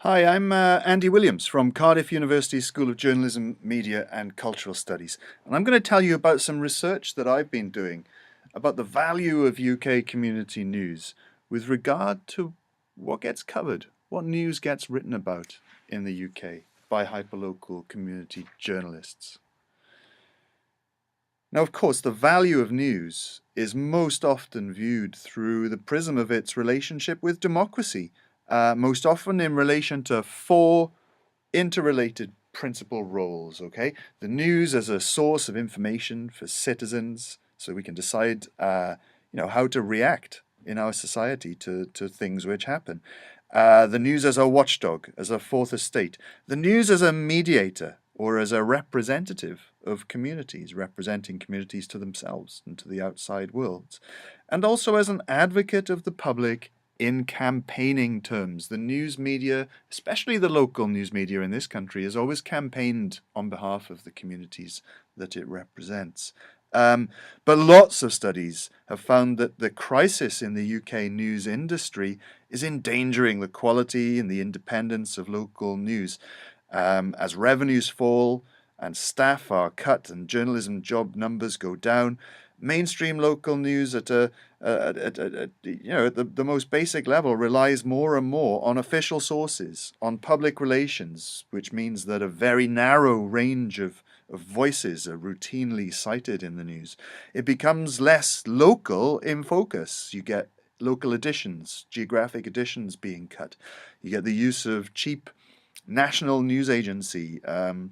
Hi, I'm Andy Williams from Cardiff University School of Journalism, Media and Cultural Studies. And I'm going to tell you about some research that I've been doing about the value of UK community news with regard to what gets covered, what news gets written about in the UK by hyperlocal community journalists. Now, of course, the value of news is most often viewed through the prism of its relationship with democracy, most often in relation to four interrelated principal roles, okay? The news as a source of information for citizens, so we can decide, how to react in our society to things which happen. The news as a watchdog, as a fourth estate. The news as a mediator or as a representative of communities, representing communities to themselves and to the outside world. And also as an advocate of the public in campaigning terms. The news media, especially the local news media in this country, has always campaigned on behalf of the communities that it represents. But lots of studies have found that the crisis in the UK news industry is endangering the quality and the independence of local news. As revenues fall and staff are cut and journalism job numbers go down, mainstream local news at the most basic level relies more and more on official sources, on public relations, which means that a very narrow range of voices are routinely cited in the news. It becomes less local in focus. You get local editions, geographic editions being cut. You get the use of cheap national news agency and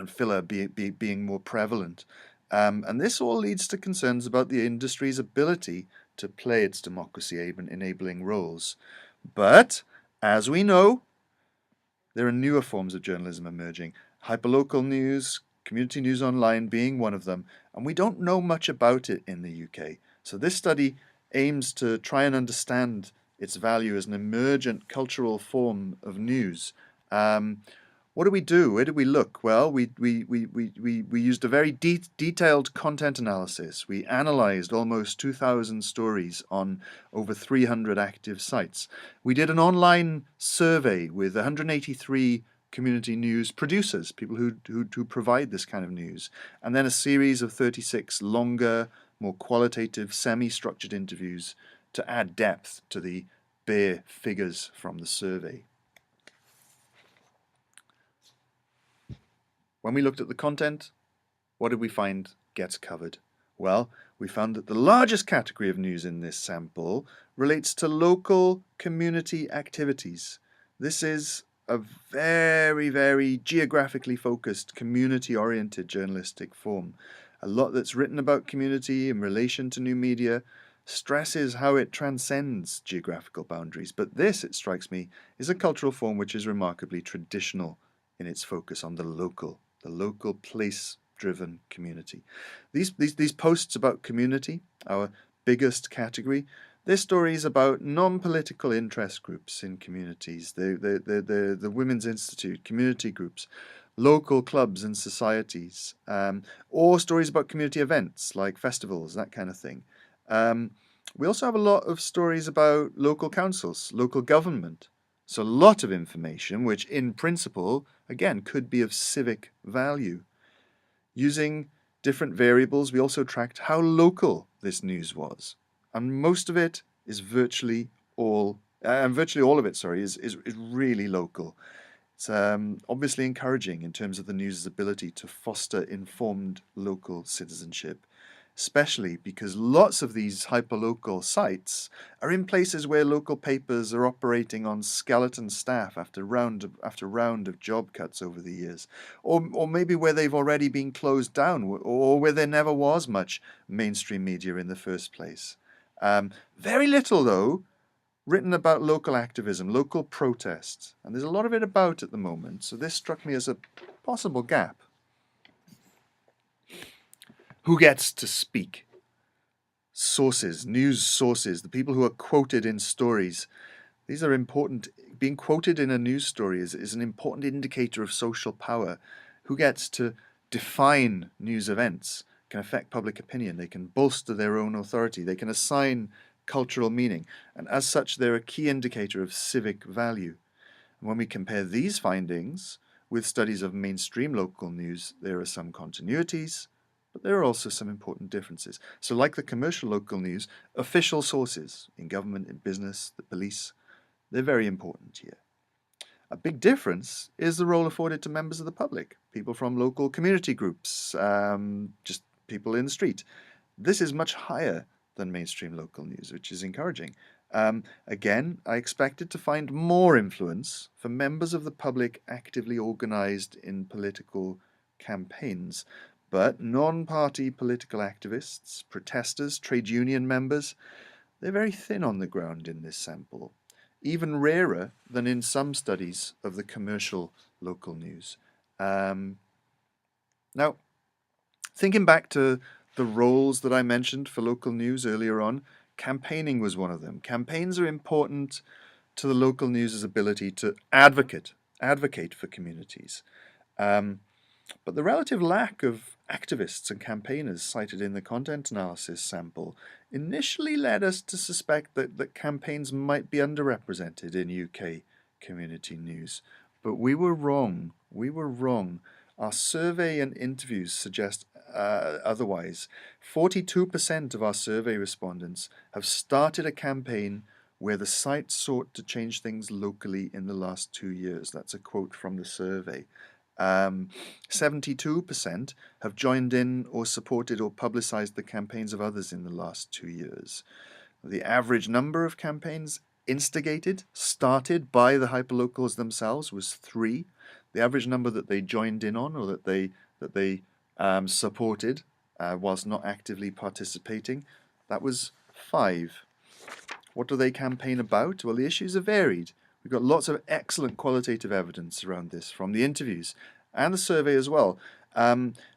filler being more prevalent. And this all leads to concerns about the industry's ability to play its democracy enabling roles. But, as we know, there are newer forms of journalism emerging, hyperlocal news, community news online being one of them, and we don't know much about it in the UK. So this study aims to try and understand its value as an emergent cultural form of news. What do we do? Where do we look? Well, we used a very detailed content analysis. We analyzed almost 2,000 stories on over 300 active sites. We did an online survey with 183 community news producers, people who provide this kind of news, and then a series of 36 longer, more qualitative, semi-structured interviews to add depth to the bare figures from the survey. When we looked at the content, what did we find gets covered? Well, we found that the largest category of news in this sample relates to local community activities. This is a very, very geographically focused, community-oriented journalistic form. A lot that's written about community in relation to new media stresses how it transcends geographical boundaries. But this, it strikes me, is a cultural form which is remarkably traditional in its focus on the local place-driven community. These posts about community, our biggest category, they're stories about non-political interest groups in communities, the Women's Institute, community groups, local clubs and societies, or stories about community events like festivals, that kind of thing. We also have a lot of stories about local councils, local government. So a lot of information which in principle, again, could be of civic value. Using different variables, we also tracked how local this news was. And most of it is virtually all of it, is really local. It's obviously encouraging in terms of the news's ability to foster informed local citizenship, especially because lots of these hyperlocal sites are in places where local papers are operating on skeleton staff after round of job cuts over the years, or maybe where they've already been closed down, or where there never was much mainstream media in the first place. Very little, though, written about local activism, local protests, and there's a lot of it about at the moment, so this struck me as a possible gap. Who gets to speak? Sources, news sources, the people who are quoted in stories. These are important. Being quoted in a news story is an important indicator of social power. Who gets to define news events, can affect public opinion, they can bolster their own authority, they can assign cultural meaning, and as such they're a key indicator of civic value. When we compare these findings with studies of mainstream local news, there are some continuities, but there are also some important differences. So like the commercial local news, official sources in government, in business, the police, they're very important here. A big difference is the role afforded to members of the public, people from local community groups, just people in the street. This is much higher than mainstream local news, which is encouraging. Again, I expected to find more influence for members of the public actively organized in political campaigns, but non-party political activists, protesters, trade union members, they're very thin on the ground in this sample, even rarer than in some studies of the commercial local news. Now, thinking back to the roles that I mentioned for local news earlier on, campaigning was one of them. Campaigns are important to the local news's ability to advocate for communities. Um, but the relative lack of activists and campaigners cited in the content analysis sample initially led us to suspect that campaigns might be underrepresented in UK community news. But we were wrong. We were wrong. Our survey and interviews suggest otherwise. 42% of our survey respondents have started a campaign where the site sought to change things locally in the last 2 years. That's a quote from the survey. 72% have joined in or supported or publicized the campaigns of others in the last 2 years. The average number of campaigns started by the hyperlocals themselves was 3. The average number that they joined in on or that they supported whilst not actively participating, that was 5. What do they campaign about? Well, the issues are varied. We've got lots of excellent qualitative evidence around this from the interviews and the survey as well.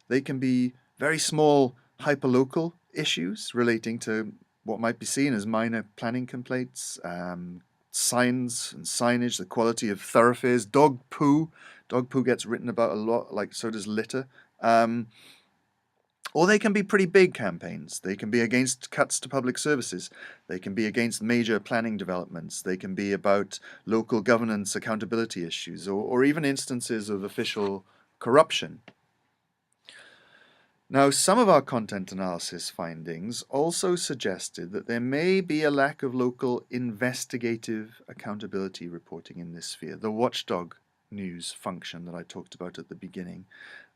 They can be very small hyperlocal issues relating to what might be seen as minor planning complaints, signs and signage, the quality of thoroughfares, dog poo. Dog poo gets written about a lot, like so does litter. Or they can be pretty big campaigns. They can be against cuts to public services. They can be against major planning developments. They can be about local governance accountability issues or even instances of official corruption. Now, some of our content analysis findings also suggested that there may be a lack of local investigative accountability reporting in this sphere, the watchdog news function that I talked about at the beginning.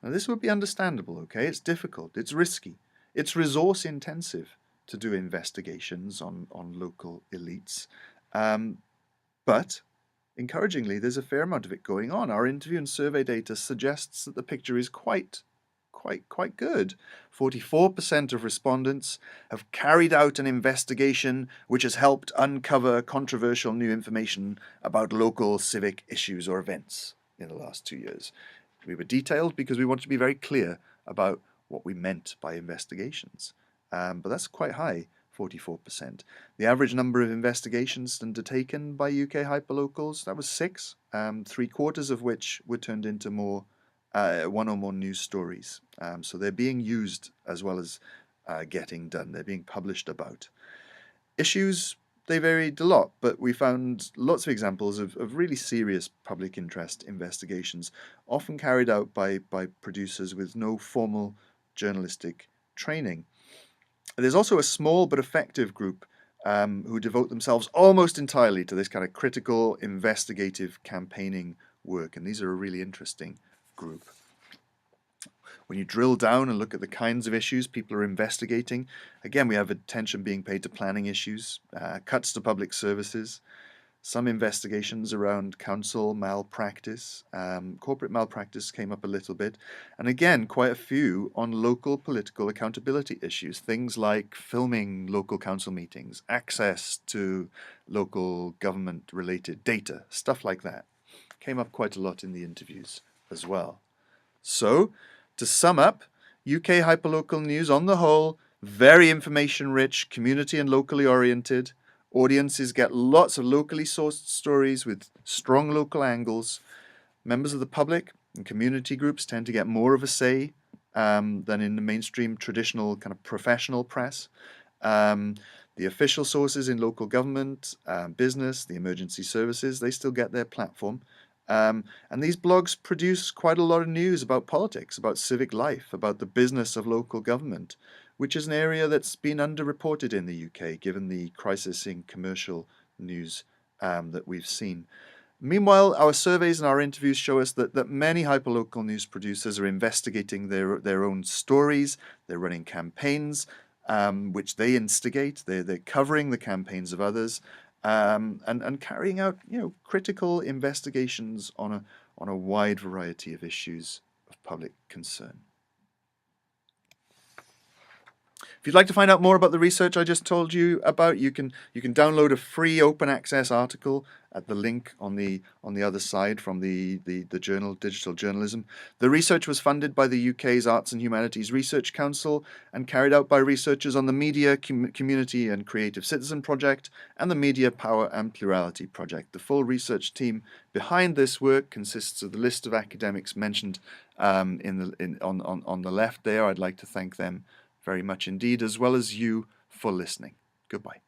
Now, this would be understandable, okay? It's difficult, it's risky, it's resource intensive to do investigations on local elites. But encouragingly, there's a fair amount of it going on. Our interview and survey data suggests that the picture is quite good. 44% of respondents have carried out an investigation which has helped uncover controversial new information about local civic issues or events in the last 2 years. We were detailed because we wanted to be very clear about what we meant by investigations. But that's quite high, 44%. The average number of investigations undertaken by UK hyperlocals, that was 6, 3/4 of which were turned into one or more news stories. So they're being used as well as getting done. They're being published about. Issues, they varied a lot, but we found lots of examples of really serious public interest investigations, often carried out by producers with no formal journalistic training. There's also a small but effective group who devote themselves almost entirely to this kind of critical investigative campaigning work, and these are a really interesting group. When you drill down and look at the kinds of issues people are investigating, again, we have attention being paid to planning issues, cuts to public services, some investigations around council malpractice, corporate malpractice came up a little bit, and again, quite a few on local political accountability issues, things like filming local council meetings, access to local government-related data, stuff like that. Came up quite a lot in the interviews as well. So, to sum up, UK hyperlocal news on the whole, very information-rich, community and locally oriented. Audiences get lots of locally sourced stories with strong local angles. Members of the public and community groups tend to get more of a say than in the mainstream traditional kind of professional press. The official sources in local government, business, the emergency services, they still get their platform. And these blogs produce quite a lot of news about politics, about civic life, about the business of local government, which is an area that's been underreported in the UK, given the crisis in commercial news that we've seen. Meanwhile, our surveys and our interviews show us that many hyperlocal news producers are investigating their own stories. They're running campaigns, which they instigate. They're covering the campaigns of others, and carrying out critical investigations on a wide variety of issues of public concern. If you'd like to find out more about the research I just told you about, you can download a free open access article at the link on the other side from the journal Digital Journalism. The research was funded by the UK's Arts and Humanities Research Council and carried out by researchers on the Media Community and Creative Citizen Project and the Media Power and Plurality Project. The full research team behind this work consists of the list of academics mentioned on the left there. I'd like to thank them very much indeed, as well as you for listening. Goodbye.